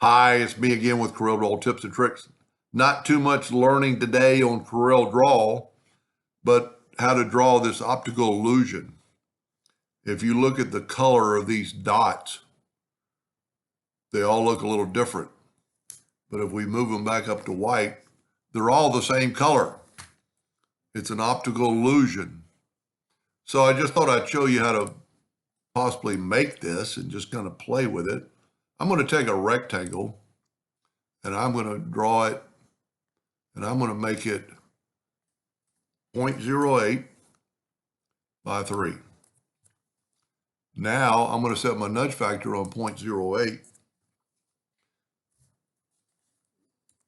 Hi, it's me again with Corel Draw Tips and Tricks. Not too much learning today on Corel Draw, but how to draw this optical illusion. If you look at the color of these dots, they all look a little different. But if we move them back up to white, they're all the same color. It's an optical illusion. So I just thought I'd show you how to possibly make this and just kind of play with it. I'm going to take a rectangle and I'm going to draw it and I'm going to make it 0.08 by 3. Now I'm going to set my nudge factor on 0.08.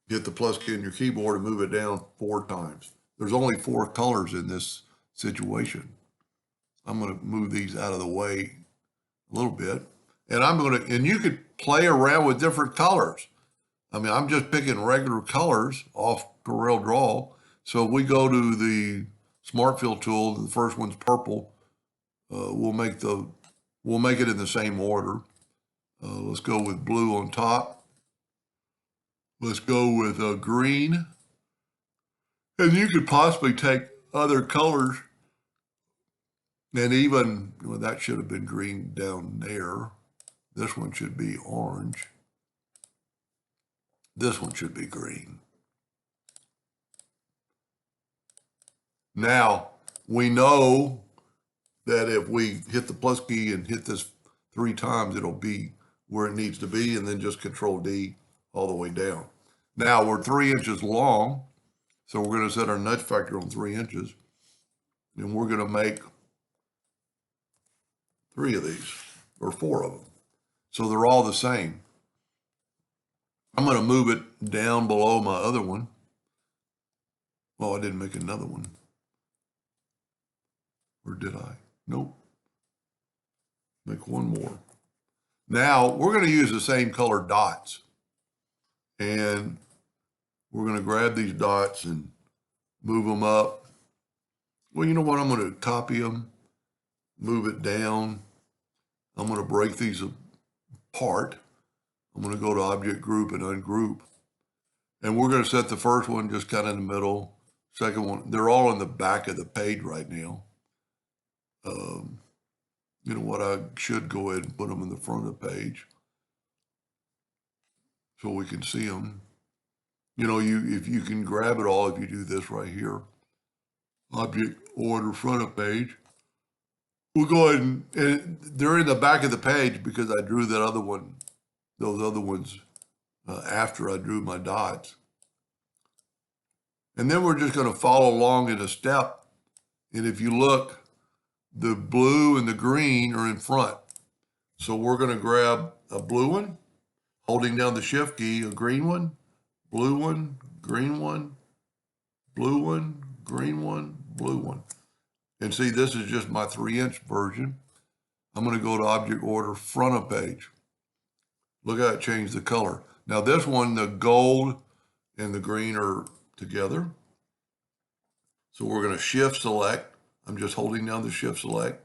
Hit the plus key on your keyboard and move it down 4 times. There's only 4 colors in this situation. I'm going to move these out of the way a little bit. And you could play around with different colors. I mean, I'm just picking regular colors off Corel Draw. So if we go to the Smart Fill tool, the first one's purple. We'll make it in the same order. Let's go with blue on top. Let's go with green. And you could possibly take other colors and even, well, that should have been green down there. This one should be orange. This one should be green. Now, we know that if we hit the plus key and hit this 3 times, it'll be where it needs to be, and then just Control D all the way down. Now, we're 3 inches long, so we're going to set our nudge factor on 3 inches, and we're going to make 3 of these, or 4 of them. So they're all the same. I'm going to move it down below my other one. Oh, I didn't make another one. Or did I? Nope. Make one more. Now, we're going to use the same color dots. And we're going to grab these dots and move them up. Well, you know what? I'm going to copy them, move it down. I'm going to break these apart. I'm going to go to Object Group and Ungroup. And we're going to set the first one just kind of in the middle. Second one, they're all in the back of the page right now. You know what? I should go ahead and put them in the front of the page so we can see them. You know, if you can grab it all, if you do this right here, Object Order Front of Page. We'll go ahead and they're in the back of the page because I drew that other one, those other ones after I drew my dots. And then we're just going to follow along in a step. And if you look, the blue and the green are in front. So we're going to grab a blue one, holding down the Shift key, a green one, blue one, green one, blue one, green one, blue one. And see, this is just my 3-inch version. I'm going to go to Object Order Front of Page. Look how it changed the color. Now this one, the gold and the green are together. So we're going to Shift Select. I'm just holding down the Shift Select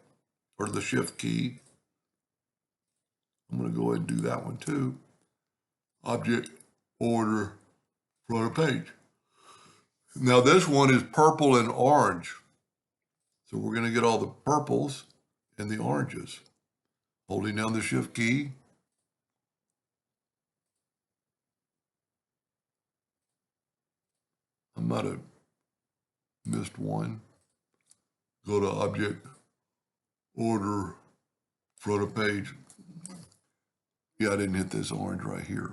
or the Shift key. I'm going to go ahead and do that one too. Object Order Front of Page. Now this one is purple and orange. So we're going to get all the purples and the oranges. Holding down the Shift key. I might have missed one. Go to Object Order Front of Page. Yeah, I didn't hit this orange right here.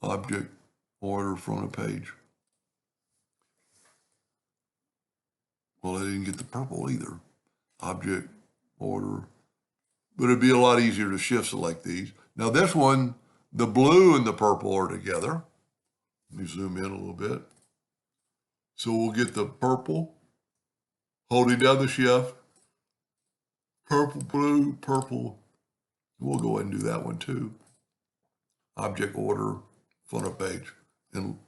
Object Order Front of Page. Well, I didn't get the purple either. Object Order. But it'd be a lot easier to Shift select these. Now this one, the blue and the purple are together. Let me zoom in a little bit. So we'll get the purple, holding down the Shift, purple, blue, purple. We'll go ahead and do that one too. Object Order Front of Page. And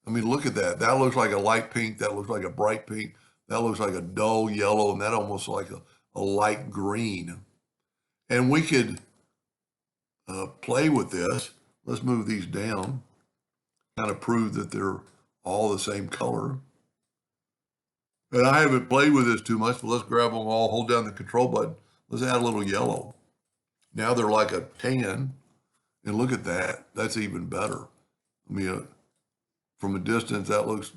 I mean, look at that. That looks like a light pink. That looks like a bright pink. That looks like a dull yellow. And that almost like a light green. And we could play with this. Let's move these down, kind of prove that they're all the same color. And I haven't played with this too much, but let's grab them all, hold down the control button. Let's add a little yellow. Now they're like a tan, and look at that. That's even better. I mean, from a distance, that looks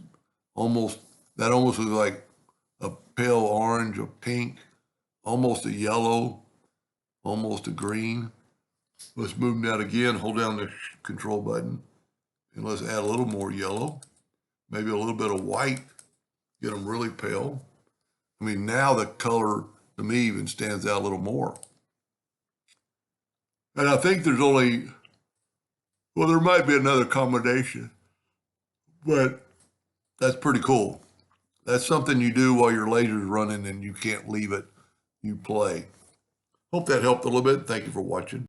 almost looks like a pale orange, a pink, almost a yellow, almost a green. Let's move them down again, hold down the control button, and let's add a little more yellow, maybe a little bit of white, get them really pale. I mean, now the color to me even stands out a little more. And I think there's only, well, there might be another combination, but that's pretty cool. That's something you do while your laser's running and you can't leave it. You play. Hope that helped a little bit. Thank you for watching.